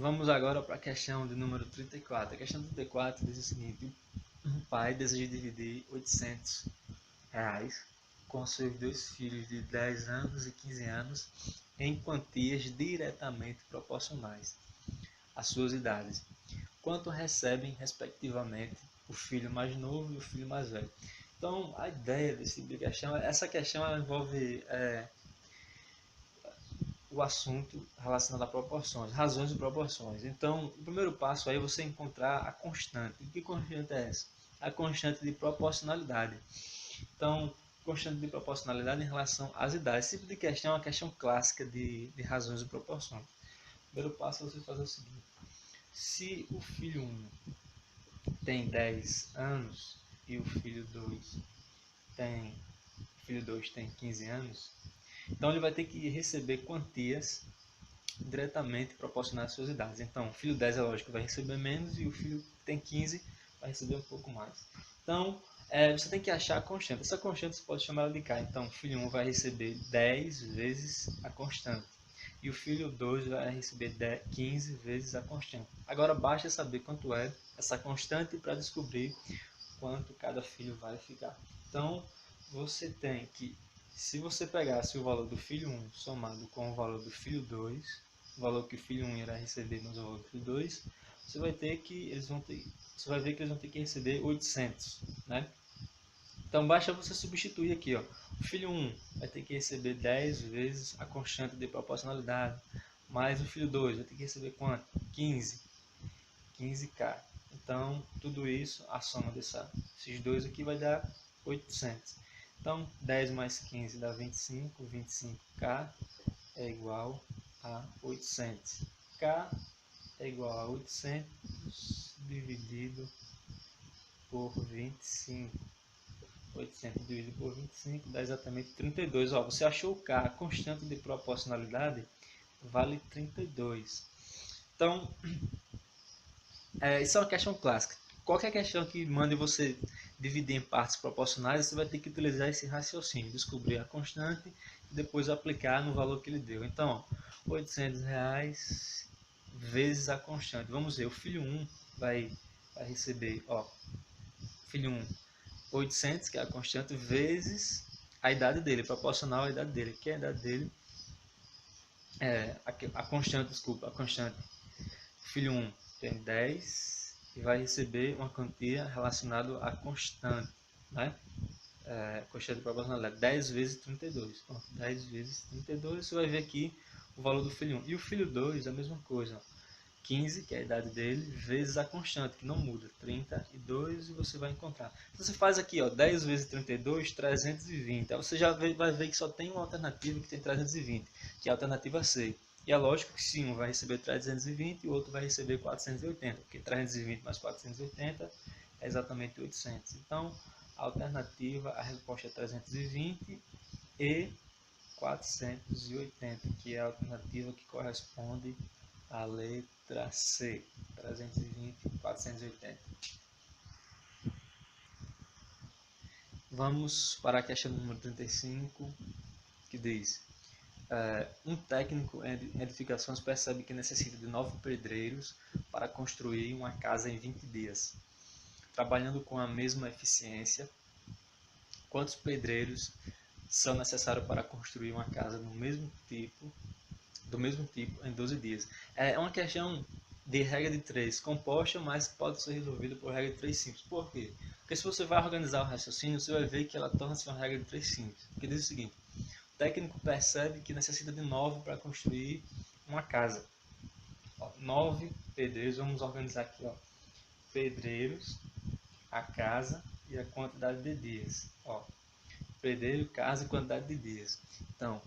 Vamos agora para a questão de número 34. A questão 34 diz o seguinte: um pai deseja dividir R$ 800 com seus dois filhos de 10 anos e 15 anos em quantias diretamente proporcionais às suas idades. Quanto recebem, respectivamente, o filho mais novo e o filho mais velho? Então, a ideia desse tipo de questão, essa questão ela envolve o assunto relacionado a proporções, razões e proporções. Então, o primeiro passo aí é você encontrar a constante. E que constante é essa? A constante de proporcionalidade. Então, constante de proporcionalidade em relação às idades. Esse tipo de questão é uma questão clássica de razões e proporções. O primeiro passo é você fazer o seguinte: se o filho 1 tem 10 anos e o filho 2 tem 15 anos, então ele vai ter que receber quantias diretamente proporcionais às suas idades. Então, o filho 10 é lógico que vai receber menos e o filho que tem 15 vai receber um pouco mais. Então, você tem que achar a constante. Essa constante você pode chamar ela de K. Então, o filho 1 vai receber 10 vezes a constante. E o filho 2 vai receber 15 vezes a constante. Agora, basta saber quanto é essa constante para descobrir quanto cada filho vai ficar. Então, você tem que, se você pegasse o valor do filho 1 somado com o valor do filho 2, o valor que o filho 1 irá receber mais o valor do filho 2, você vai ver que eles vão ter que receber 800, né? Então basta você substituir aqui, ó. O filho 1 vai ter que receber 10 vezes a constante de proporcionalidade, mais o filho 2 vai ter que receber quanto? 15. 15k. Então, tudo isso, a soma desses dois aqui vai dar 800. Então, 10 mais 15 dá 25. 25k é igual a 800. K é igual a 800 dividido por 25. 800 dividido por 25 dá exatamente 32. Ó, você achou o K, a constante de proporcionalidade, vale 32. Então, isso é uma questão clássica. Qualquer questão que mande você dividir em partes proporcionais, você vai ter que utilizar esse raciocínio, descobrir a constante e depois aplicar no valor que ele deu. Então, ó, R$ 800 vezes a constante. Vamos ver, o filho 1 vai receber, ó, filho 1, 800, que é a constante, vezes a idade dele, proporcional à idade dele, que é a idade dele, a constante, desculpa, a constante. O filho 1 tem 10 e vai receber uma quantia relacionada à constante, né? Constante de proporcionalidade, 10 vezes 32. Pronto, 10 vezes 32, você vai ver aqui o valor do filho 1. E o filho 2, a mesma coisa, 15, que é a idade dele, vezes a constante, que não muda, 32, e você vai encontrar. Então você faz aqui, ó, 10 vezes 32, 320. Aí você já vai ver que só tem uma alternativa que tem 320, que é a alternativa C. E é lógico que se um vai receber 320 e o outro vai receber 480, porque 320 mais 480 é exatamente 800. Então, a alternativa, a resposta é 320 e 480, que é a alternativa que corresponde à letra C, 320 e 480. Vamos para a questão número 35, que diz: um técnico em edificações percebe que necessita de 9 pedreiros para construir uma casa em 20 dias. Trabalhando com a mesma eficiência, quantos pedreiros são necessários para construir uma casa do mesmo tipo em 12 dias? É uma questão de regra de 3 composta, mas pode ser resolvida por regra de 3 simples. Por quê? Porque se você vai organizar o raciocínio, você vai ver que ela torna-se uma regra de 3 simples. Que diz o seguinte: o técnico percebe que necessita de 9 para construir uma casa. 9 pedreiros, vamos organizar aqui, ó, pedreiros, a casa e a quantidade de dias. Ó, pedreiro, casa e quantidade de dias. Então,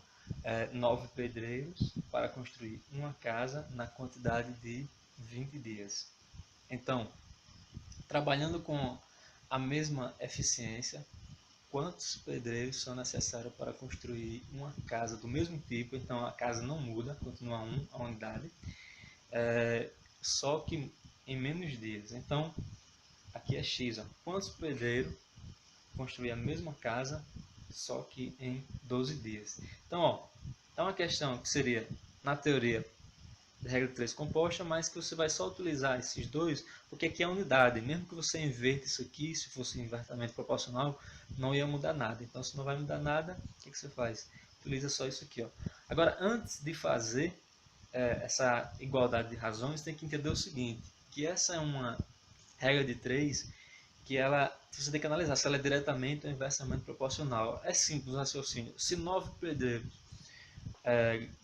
9 pedreiros para construir uma casa na quantidade de 20 dias. Então, trabalhando com a mesma eficiência, quantos pedreiros são necessários para construir uma casa do mesmo tipo? Então, a casa não muda, continua a unidade, só que em menos dias. Então, aqui é X. Ó. Quantos pedreiros construir a mesma casa, só que em 12 dias? Então, ó, é uma questão que seria, na teoria, regra de 3 composta, mas que você vai só utilizar esses dois, porque aqui é unidade. Mesmo que você inverta isso aqui, se fosse invertimento proporcional, não ia mudar nada. Então, se não vai mudar nada, o que você faz? Utiliza só isso aqui. Ó. Agora, antes de fazer essa igualdade de razões, tem que entender o seguinte, que essa é uma regra de 3 que você tem que analisar se ela é diretamente ou inversamente proporcional. É simples o raciocínio. Se 9 pedreiros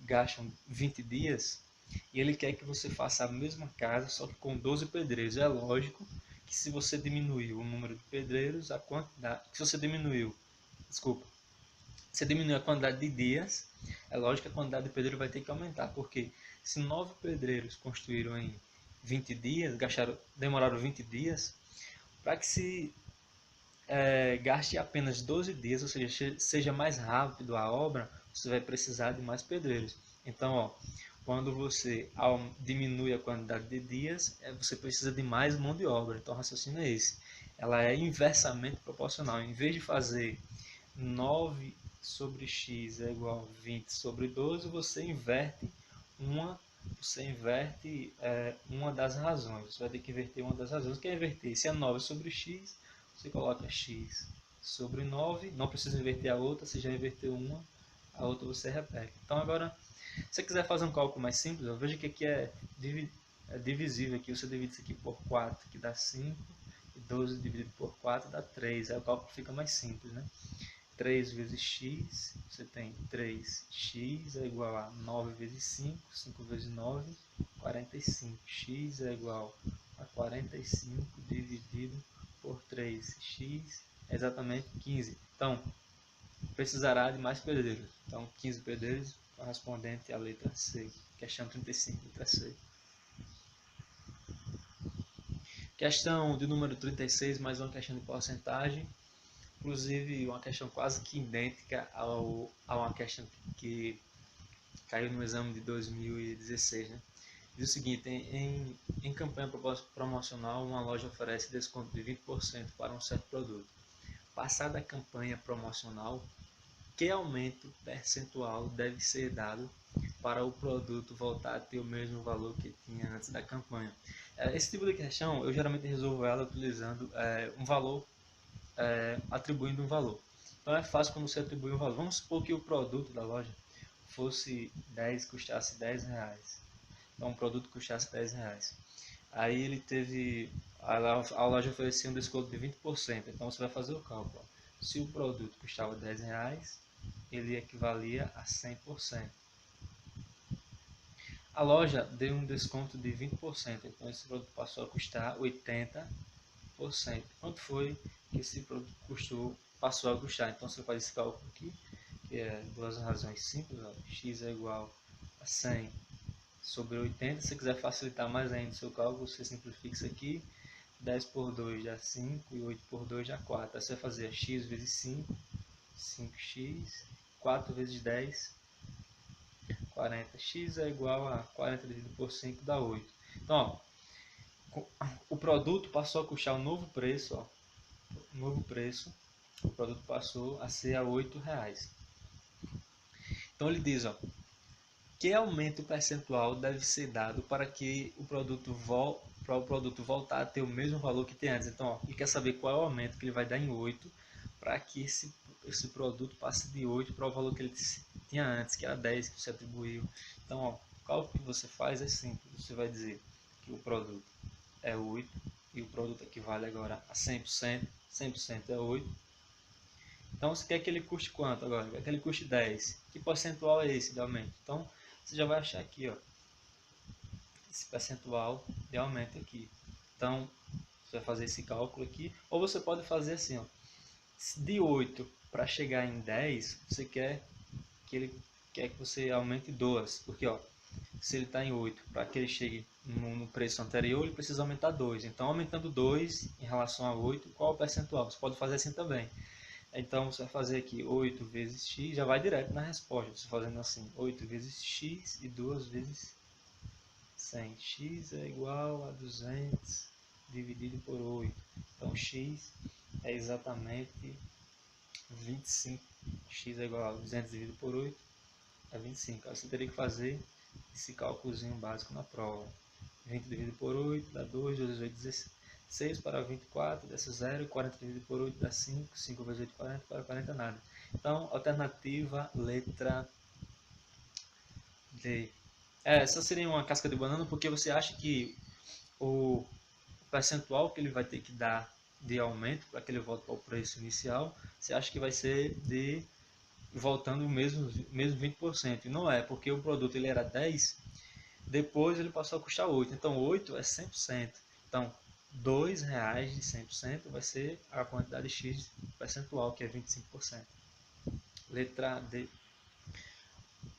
gastam 20 dias e ele quer que você faça a mesma casa, só que com 12 pedreiros, é lógico que se você diminuiu o número de pedreiros, a quantidade, se você diminuiu, desculpa, se diminuir a quantidade de dias, é lógico que a quantidade de pedreiros vai ter que aumentar, porque se 9 pedreiros construíram em 20 dias, demoraram 20 dias, para que se gaste apenas 12 dias, ou seja, seja mais rápido a obra, você vai precisar de mais pedreiros. Então, ó, quando você diminui a quantidade de dias, você precisa de mais mão de obra. Então, o raciocínio é esse. Ela é inversamente proporcional. Em vez de fazer 9 sobre x é igual a 20 sobre 12, uma das razões. Você vai ter que inverter uma das razões. Quer inverter? Se é 9 sobre x, você coloca x sobre 9. Não precisa inverter a outra. Se já inverteu uma, a outra você repete. Então agora, se você quiser fazer um cálculo mais simples, veja que aqui é divisível. Aqui você divide isso aqui por 4, que dá 5. E 12 dividido por 4 dá 3. Aí o cálculo fica mais simples, né? 3 vezes x, você tem 3x é igual a 9 vezes 5, 5 vezes 9, 45. X é igual a 45 dividido por 3. X é exatamente 15. Então, precisará de mais pedreiros. Então, 15 pedreiros correspondente à letra C. Questão 35, letra C. Questão de número 36, mais uma questão de porcentagem. Inclusive, uma questão quase que idêntica a uma questão que caiu no exame de 2016. Né? Diz o seguinte, em campanha promocional, uma loja oferece desconto de 20% para um certo produto. Passada a campanha promocional, que aumento percentual deve ser dado para o produto voltar a ter o mesmo valor que tinha antes da campanha? Esse tipo de questão, eu geralmente resolvo ela utilizando um valor, atribuindo um valor. Então é fácil quando você atribui um valor. Vamos supor que o produto da loja fosse 10, custasse 10 reais. Então, um produto custasse 10 reais. Aí ele teve, a loja oferecia um desconto de 20%. Então você vai fazer o cálculo. Se o produto custava 10 reais, ele equivalia a 100%. A loja deu um desconto de 20%. Então esse produto passou a custar 80%. Quanto foi que esse produto passou a custar? Então você faz esse cálculo aqui, que é duas razões simples. Ó. X é igual a 100 sobre 80. Se você quiser facilitar mais ainda o seu cálculo, você simplifica isso aqui. 10 por 2 dá 5 e 8 por 2 dá 4. Aí você vai fazer x vezes 5, 5x, 4 vezes 10, 40. X é igual a 40 dividido por 5 dá 8. Então, ó, o produto passou a custar o novo preço, ó, o produto passou a ser a 8 reais. Então ele diz, ó, que aumento percentual deve ser dado para que o produto voltar a ter o mesmo valor que tem antes. Então, ó, ele quer saber qual é o aumento que ele vai dar em 8 para que esse produto passe de 8 para o valor que ele tinha antes, que era 10 que você atribuiu. Então, ó, o cálculo que você faz é simples. Você vai dizer que o produto é 8 e o produto equivale agora a 100%. 100% é 8. Então, você quer que ele custe quanto agora? Quer que ele custe 10. Que percentual é esse de aumento? Então, você já vai achar aqui, ó, esse percentual de aumento aqui. Então, você vai fazer esse cálculo aqui. Ou você pode fazer assim, ó, de 8 para chegar em 10, você quer que você aumente 2. Porque, ó, se ele está em 8, para que ele chegue no preço anterior, ele precisa aumentar 2. Então, aumentando 2 em relação a 8, qual é o percentual? Você pode fazer assim também. Então, você vai fazer aqui 8 vezes x, já vai direto na resposta. Você fazendo assim, 8 vezes x e 2 vezes 100. X é igual a 200 dividido por 8. Então, x é exatamente 25. X é igual a 200 dividido por 8 é 25. Aí você teria que fazer esse cálculozinho básico na prova. 20 dividido por 8 dá 2, 2 vezes 8, 16 para 24, dá 0, 40 dividido por 8 dá 5, 5 vezes 8, 40, para 40 nada. Então, alternativa letra D. Essa seria uma casca de banana porque você acha que o percentual que ele vai ter que dar de aumento para que ele volte ao preço inicial, você acha que vai ser de voltando o mesmo 20%. E não é, porque o produto ele era 10, depois ele passou a custar 8. Então 8 é 100%. Então R$2 de 100% vai ser a quantidade X percentual, que é 25%. Letra D.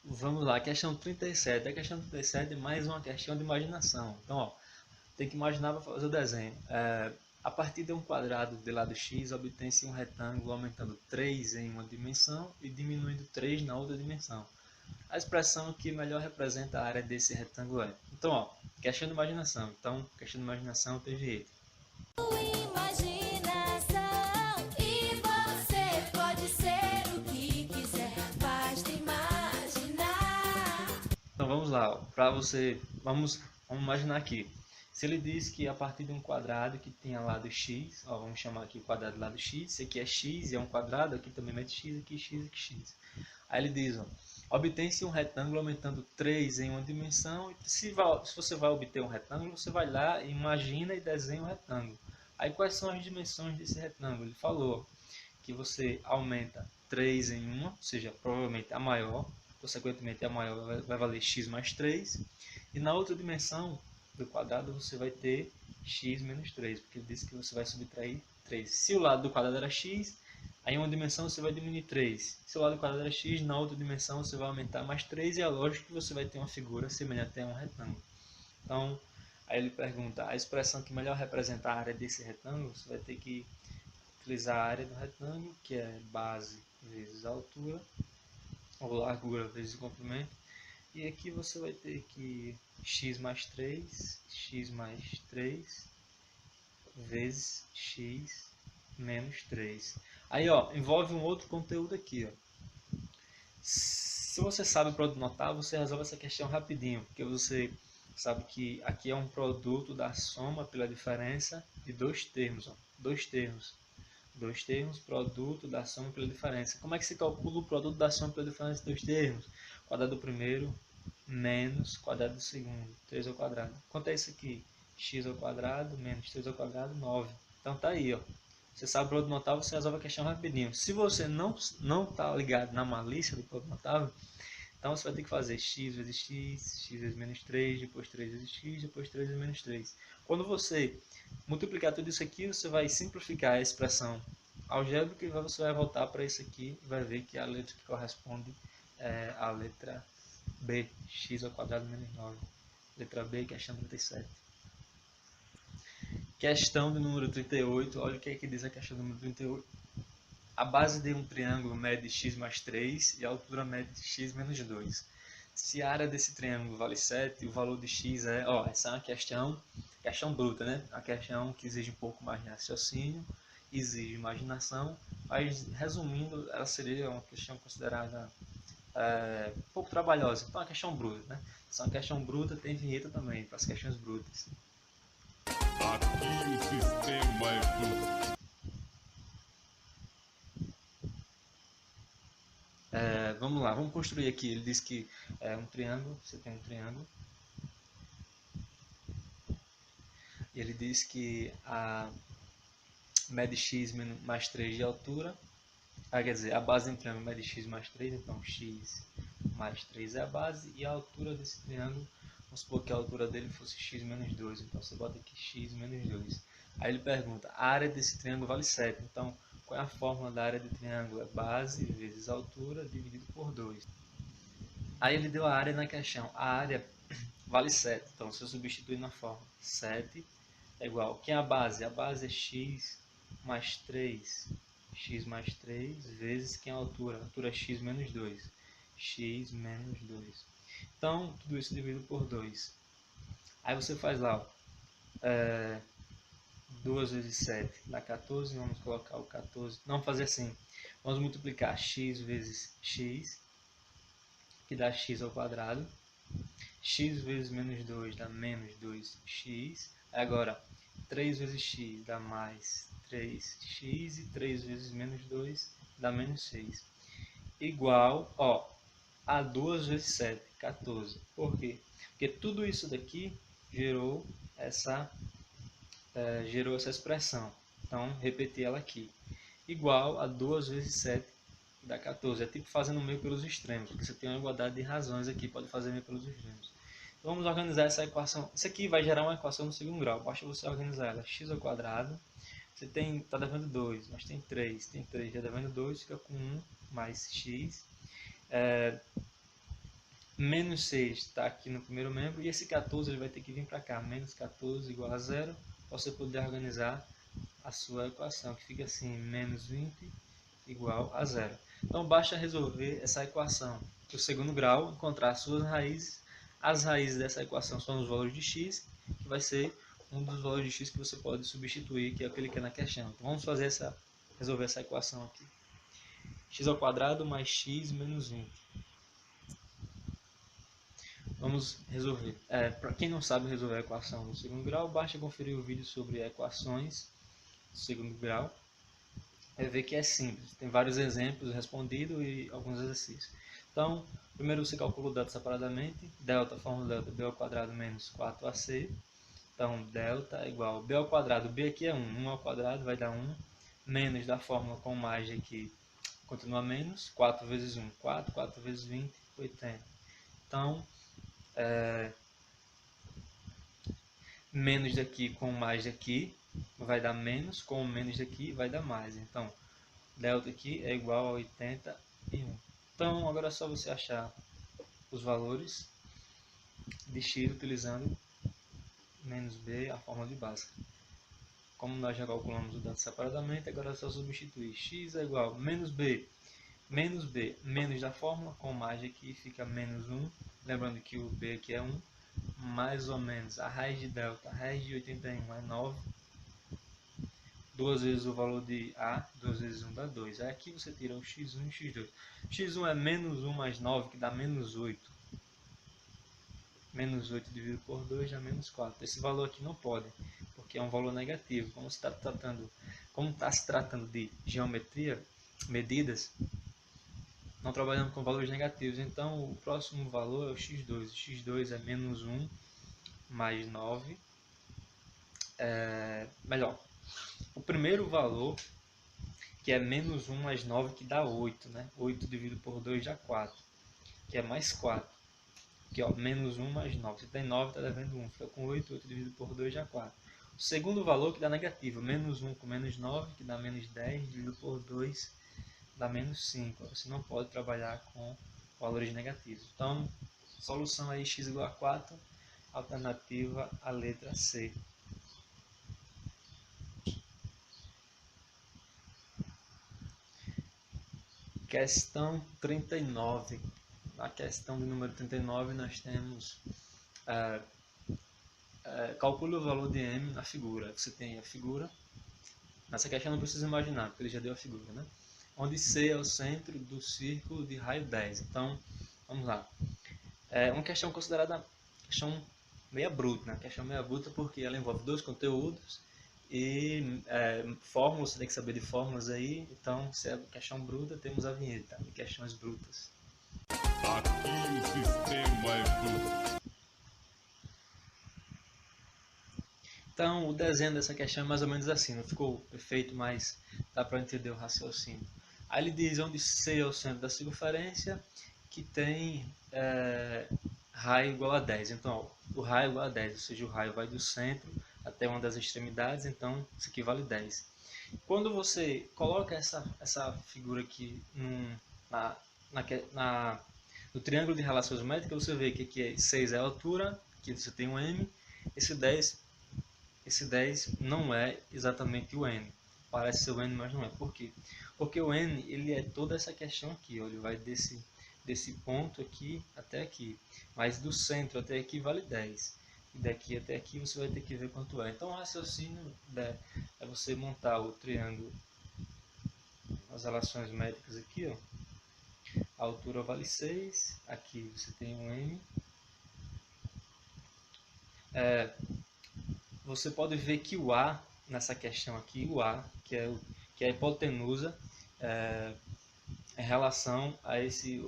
Vamos lá, questão 37. A questão 37 é mais uma questão de imaginação. Então, ó, tem que imaginar para fazer o desenho. A partir de um quadrado de lado x, obtém-se um retângulo aumentando 3 em uma dimensão e diminuindo 3 na outra dimensão. A expressão que melhor representa a área desse retângulo é. Então, ó, questão de imaginação. Então, questão de imaginação tem jeito. Então vamos lá, para você, vamos imaginar aqui. Se ele diz que a partir de um quadrado que tenha lado x, ó, vamos chamar aqui o quadrado do lado x, esse aqui é x e é um quadrado, aqui também mete x, aqui x, aqui x. Aí ele diz, ó, obtém-se um retângulo aumentando 3 em uma dimensão. Se você vai obter um retângulo, você vai lá, imagina e desenha o retângulo. Aí quais são as dimensões desse retângulo? Ele falou que você aumenta 3 em uma, ou seja, provavelmente a maior, consequentemente a maior vai valer x mais 3, e na outra dimensão do quadrado você vai ter x menos 3, porque ele disse que você vai subtrair 3. Se o lado do quadrado era x, aí em uma dimensão você vai diminuir 3. Se o lado do quadrado era x, na outra dimensão você vai aumentar mais 3, e é lógico que você vai ter uma figura semelhante a um retângulo. Então, aí ele pergunta, a expressão que melhor representa a área desse retângulo, você vai ter que utilizar a área do retângulo, que é base vezes a altura, ou largura vezes o comprimento. E aqui você vai ter que x mais 3 vezes x menos 3. Aí, ó, envolve um outro conteúdo aqui, ó. Se você sabe o produto notável, você resolve essa questão rapidinho, porque você sabe que aqui é um produto da soma pela diferença de dois termos, ó. Dois termos, produto da soma pela diferença. Como é que se calcula o produto da soma pela diferença de dois termos? Quadrado do primeiro menos quadrado do segundo, 3 ao quadrado. Quanto é isso aqui? X ao quadrado menos 3 ao quadrado, 9. Então tá aí, ó. Você sabe o produto notável, você resolve a questão rapidinho. Se você não tá ligado na malícia do produto notável, então você vai ter que fazer x vezes x vezes menos 3, depois 3 vezes x, depois 3 vezes menos 3. Quando você multiplicar tudo isso aqui, você vai simplificar a expressão algébrica e você vai voltar para isso aqui e vai ver que a letra que corresponde é a letra B, x ao quadrado menos 9. Letra B, questão 37. Questão do número 38, olha o que é que diz a questão do número 38. A base de um triângulo mede x mais 3 e a altura mede x menos 2. Se a área desse triângulo vale 7, o valor de x é... Ó, essa é uma questão bruta, né? A questão que exige um pouco mais de raciocínio, exige imaginação, mas resumindo, ela seria uma questão considerada um pouco trabalhosa. Então, é uma questão bruta, né? Se é uma questão bruta, tem vinheta também para as questões brutas. Aqui o sistema é bruto. Vamos lá, vamos construir aqui. Ele diz que é um triângulo, você tem um triângulo. Ele diz que a mede x mais 3 de altura. Quer dizer, a base do triângulo mede x mais 3, então x mais 3 é a base. E a altura desse triângulo, vamos supor que a altura dele fosse x menos 2, então você bota aqui x menos 2. Aí ele pergunta, a área desse triângulo vale 7, então qual é a fórmula da área do triângulo? É base vezes altura dividido por 2. Aí ele deu a área na questão, a área vale 7, então se eu substituir na fórmula 7 é igual, quem é a base? A base é x mais 3, x mais 3 vezes quem é a altura? A altura é x menos 2, x menos 2. Então, tudo isso dividido por 2. Aí você faz lá, ó, 2 vezes 7 dá 14, vamos colocar o 14, não fazer assim, vamos multiplicar x vezes x, que dá x ao quadrado, x vezes menos 2 dá menos 2x. Agora, 3 vezes x dá mais 3x e 3 vezes menos 2 dá menos 6. Igual, ó, a 2 vezes 7, 14. Por quê? Porque tudo isso daqui gerou essa expressão. Então, repetir ela aqui. Igual a 2 vezes 7 dá 14. É tipo fazendo meio pelos extremos, porque você tem uma igualdade de razões aqui, pode fazer meio pelos extremos. Então, vamos organizar essa equação. Isso aqui vai gerar uma equação no segundo grau. Basta você organizar ela. X ao quadrado. Você está devendo 2, mas tem 3. Tem 3, já devendo 2, fica com 1 mais x. Menos 6 está aqui no primeiro membro. E esse 14 ele vai ter que vir para cá. Menos 14 igual a 0. Para você poder organizar a sua equação, que fica assim, menos 20 igual a 0. Então, basta resolver essa equação do segundo grau, encontrar as suas raízes. As raízes dessa equação são os valores de x, que vai ser um dos valores de x que você pode substituir, que é aquele que é na questão. Então, vamos resolver essa equação aqui. X ao quadrado mais x menos 20. Vamos resolver. Para quem não sabe resolver a equação do segundo grau, basta conferir o vídeo sobre equações do segundo grau. Vai ver que é simples. Tem vários exemplos respondidos e alguns exercícios. Então, primeiro você calcula o delta separadamente. Delta, fórmula delta, b ao quadrado menos 4ac. Então, delta é igual a b ao quadrado. B aqui é 1. 1 ao quadrado vai dar 1. Menos da fórmula com mais aqui continua menos. 4 vezes 1, 4. 4 vezes 20, 80. Então, menos daqui com mais daqui vai dar menos. Com menos daqui vai dar mais. Então, delta aqui é igual a 81. Então, agora é só você achar os valores de x utilizando menos b, a fórmula de base. Como nós já calculamos o dado separadamente, agora é só substituir. X é igual a menos b, menos da fórmula, com mais aqui fica menos 1. Lembrando que o b aqui é 1, mais ou menos a raiz de delta, a raiz de 81 é 9. 2 vezes o valor de A, 2 vezes 1 dá 2. Aí aqui você tira o x1 e o x2. x1 é menos 1 mais 9, que dá menos 8. Menos 8 dividido por 2 dá menos 4. Esse valor aqui não pode, porque é um valor negativo. Como está se tratando de geometria, medidas, não trabalhamos com valores negativos. Então, o próximo valor é o x2. O x2 é menos 1 mais 9. Melhor. O primeiro valor, que é menos 1 mais 9, que dá 8, né? 8 dividido por 2 dá 4, que é mais 4. Aqui, ó, menos 1 mais 9. Se tem 9, está devendo 1. Fica com 8, 8 dividido por 2 dá 4. O segundo valor que dá negativo, menos 1 com menos 9, que dá menos 10, dividido por 2 dá menos 5. Você não pode trabalhar com valores negativos. Então, solução aí, x igual a 4, alternativa a letra C. Questão 39. Na questão do número 39, nós temos calcule o valor de m na figura. Você tem a figura. Nessa questão não precisa imaginar, porque ele já deu a figura, né? Onde C é o centro do círculo de raio 10. Então, vamos lá. É uma questão considerada questão meia bruta, né? Questão meia bruta porque ela envolve dois conteúdos e fórmulas, você tem que saber de fórmulas aí. Então, se é questão bruta, temos a vinheta de questões brutas. Aqui o sistema é bruto. Então, o desenho dessa questão é mais ou menos assim. Não ficou perfeito, mas dá para entender o raciocínio. Aí ele diz onde C é o centro da circunferência, que tem raio igual a 10. Então, ó, o raio é igual a 10, ou seja, o raio vai do centro até uma das extremidades, então isso aqui vale 10. Quando você coloca essa figura aqui no triângulo de relações métricas, você vê que aqui 6 é a altura, aqui você tem um M, esse 10 não é exatamente o N. Parece ser o N, mas não é. Por quê? Porque o N ele é toda essa questão aqui. Ó, ele vai desse ponto aqui até aqui. Mas do centro até aqui vale 10. E daqui até aqui você vai ter que ver quanto é. Então o raciocínio é você montar o triângulo, as relações métricas aqui. Ó. A altura vale 6. Aqui você tem um M. você pode ver que o A, nessa questão aqui, o A, que é a hipotenusa, em relação a esse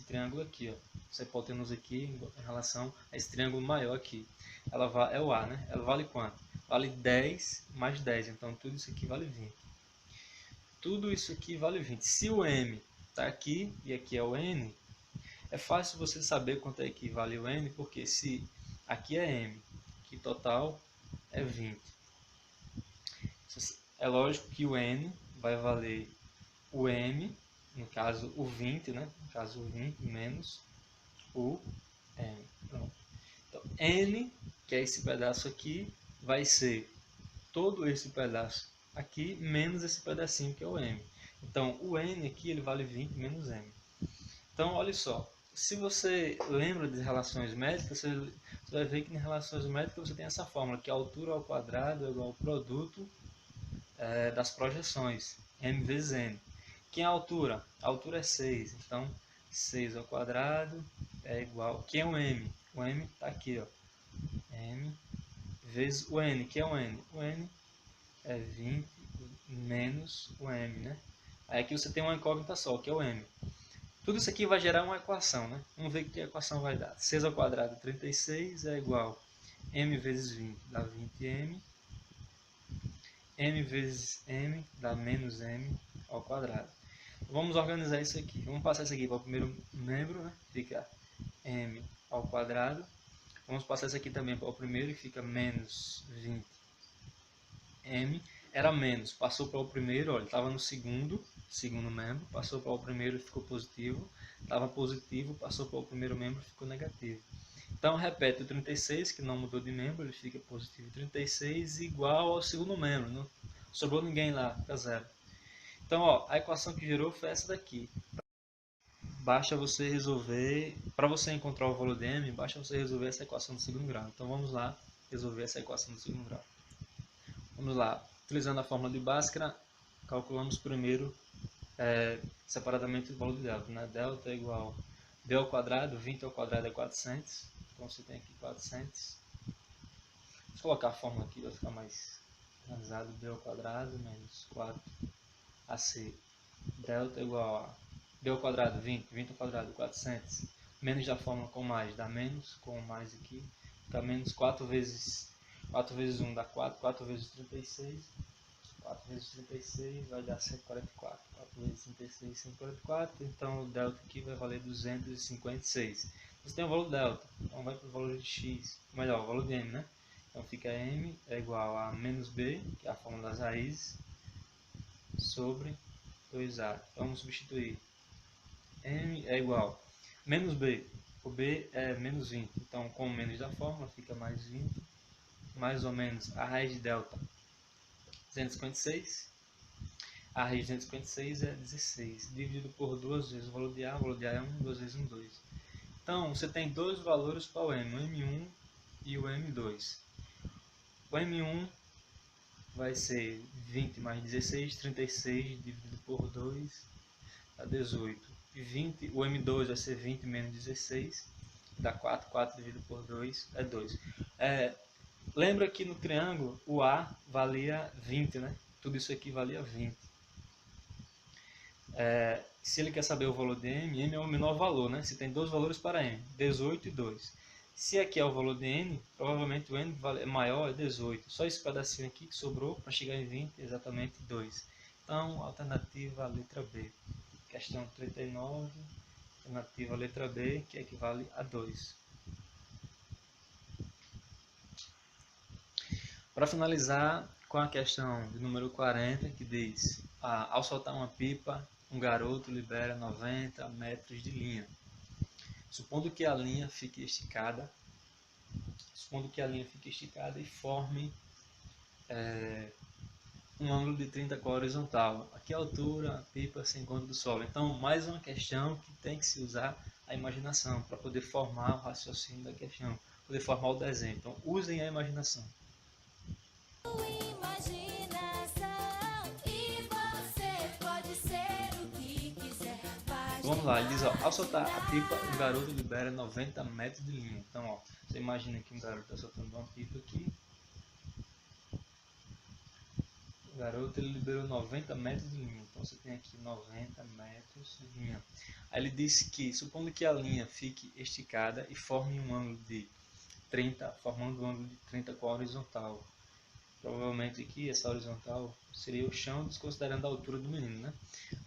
triângulo aqui, ó. Essa hipotenusa aqui em relação a esse triângulo maior aqui. É o A, né? Ela vale quanto? Vale 10 mais 10, então tudo isso aqui vale 20. Tudo isso aqui vale 20. Se o M está aqui e aqui é o N, é fácil você saber quanto é que vale o N, porque se aqui é M, que total é 20. É lógico que o N vai valer o M, no caso o 20, né? No caso o 20 menos o M. Pronto. Então, N, que é esse pedaço aqui, vai ser todo esse pedaço aqui menos esse pedacinho que é o M. Então, o N aqui ele vale 20 menos M. Então, olha só. Se você lembra de relações métricas, você vai ver que em relações métricas você tem essa fórmula, que a altura ao quadrado é igual ao produto das projeções, M vezes N. Quem é a altura? A altura é 6, então 6 ao quadrado é igual... Quem é o M? O M está aqui, ó. M vezes o N. Que é o N? O N é 20 menos o M, né? Aí aqui você tem uma incógnita só, que é o M. Tudo isso aqui vai gerar uma equação, né? Vamos ver o que a equação vai dar. 6 ao quadrado, 36, é igual a M vezes 20, dá 20M. M vezes M dá menos M ao quadrado. Vamos organizar isso aqui. Vamos passar isso aqui para o primeiro membro, né? Fica M ao quadrado. Vamos passar isso aqui também para o primeiro e fica menos 20M. Era menos, passou para o primeiro, olha, estava no segundo membro, passou para o primeiro e ficou positivo. Estava positivo, passou para o primeiro membro e ficou negativo. Então, repete o 36, que não mudou de membro, ele fica positivo 36, igual ao segundo membro. Não sobrou ninguém lá, fica zero. Então, ó, a equação que gerou foi essa daqui. Basta você resolver, para você encontrar o valor de M, basta você resolver essa equação do segundo grau. Então, vamos lá resolver essa equação do segundo grau. Vamos lá. Utilizando a fórmula de Bhaskara, calculamos primeiro separadamente o valor de delta. Né? Delta é igual a d ao quadrado, 20 ao quadrado é 400. Então você tem aqui 400. Vou colocar a fórmula aqui, vai ficar mais organizado. D ao quadrado menos 4AC. Delta é igual a d ao quadrado, 20. 20 ao quadrado, 400. Menos da fórmula com mais, dá menos. Com mais aqui, fica menos 4 vezes 1 dá 4. 4 vezes 36. 4 vezes 36 vai dar 144. 4 vezes 36, 144. Então o delta aqui vai valer 256. Você tem o valor delta, então vai para o valor de x, melhor, o valor de m, né? Então fica m é igual a menos b, que é a fórmula das raízes, sobre 2a. Então vamos substituir. M é igual a menos b, o b é menos 20. Então com o menos da fórmula fica mais 20, mais ou menos a raiz de delta 256. A raiz de 256 é 16, dividido por 2 vezes o valor de A é 1, 2 vezes 1, 2. Então, você tem dois valores para o M, o M1 e o M2. O M1 vai ser 20 mais 16, 36 dividido por 2, dá 18. E 20, o M2 vai ser 20 menos 16, dá 4, 4 dividido por 2 é 2. Lembra que no triângulo o A valia 20, né? Tudo isso aqui valia 20. Se ele quer saber o valor de M, M é o menor valor, né? Se tem dois valores para M, 18 e 2. Se aqui é o valor de N, provavelmente o N é maior, é 18. Só esse pedacinho aqui que sobrou para chegar em 20, exatamente 2. Então, alternativa letra B. Questão 39, alternativa letra B, que equivale a 2. Para finalizar com a questão de número 40, que diz: ao soltar uma pipa, um garoto libera 90 metros de linha. Supondo que a linha fique esticada, e forme um ângulo de 30 com a horizontal. Aqui a altura, a pipa se encontra do solo. Então, mais uma questão que tem que se usar a imaginação para poder formar o raciocínio da questão, poder formar o desenho. Então, usem a imaginação. Vamos lá, ele diz, ó, ao soltar a pipa, o garoto libera 90 metros de linha. Então, ó, Você imagina que um garoto está soltando uma pipa aqui. O garoto ele liberou 90 metros de linha. Então você tem aqui 90 metros de linha. Aí ele disse que, supondo que a linha fique esticada e forme um ângulo de 30, formando um ângulo de 30 com a horizontal. Provavelmente aqui essa horizontal seria o chão, desconsiderando a altura do menino, né?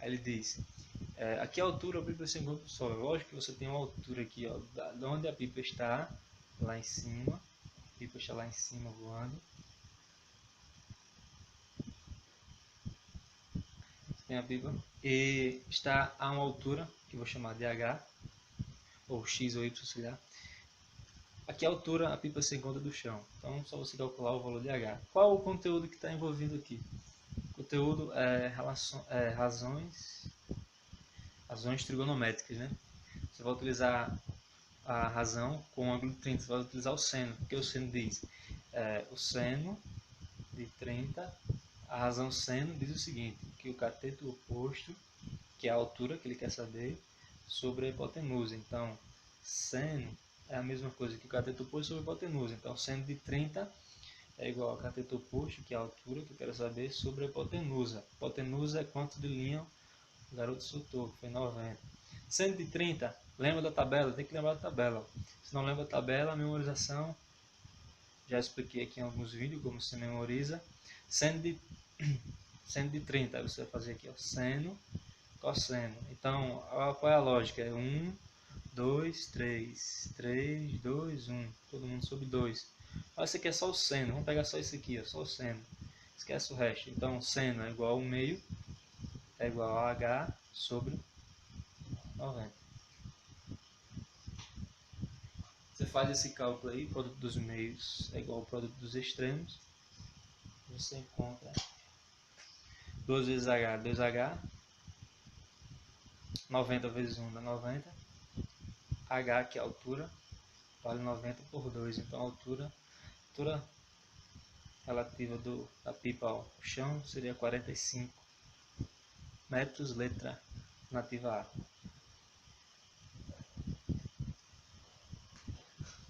Aí ele diz, aqui a altura a pipa se encontra no solo. Lógico que você tem uma altura aqui, ó, de onde a pipa está, lá em cima. A pipa está lá em cima voando. Você tem a pipa e está a uma altura, que eu vou chamar de H, ou X ou Y, sei lá. Aqui a altura a pipa se encontra do chão. Então só você calcular o valor de H. Qual o conteúdo que está envolvido aqui? O conteúdo é razões trigonométricas, né? Você vai utilizar a razão com o ângulo de 30, você vai utilizar o seno, porque o seno diz o seno de 30, a razão seno diz o seguinte, que o cateto oposto, que é a altura que ele quer saber, sobre a hipotenusa. Então, seno é a mesma coisa que o cateto oposto sobre a hipotenusa. Então, seno de 30 é igual ao cateto oposto, que é a altura que eu quero saber, sobre a hipotenusa. Hipotenusa é quanto de linha o garoto soltou, que foi 90. Seno de 30, lembra da tabela? Tem que lembrar da tabela. Se não lembra da tabela, a memorização, já expliquei aqui em alguns vídeos como se memoriza. Seno de 30, você vai fazer aqui, ó, seno, cosseno. Então, qual é a lógica? É 1, 2, 3, 3, 2, 1. Todo mundo sobre 2. Olha, esse aqui é só o seno. Vamos pegar só esse aqui, ó, só o seno. Esquece o resto. Então, seno é igual ao meio, é igual a H sobre 90. Você faz esse cálculo aí, produto dos meios é igual ao produto dos extremos. Você encontra 2 vezes H, 2H. 90 vezes 1 dá 90. H, que é a altura, vale 90 por 2. Então a altura relativa da pipa ao chão seria 45 metros, letra nativa A.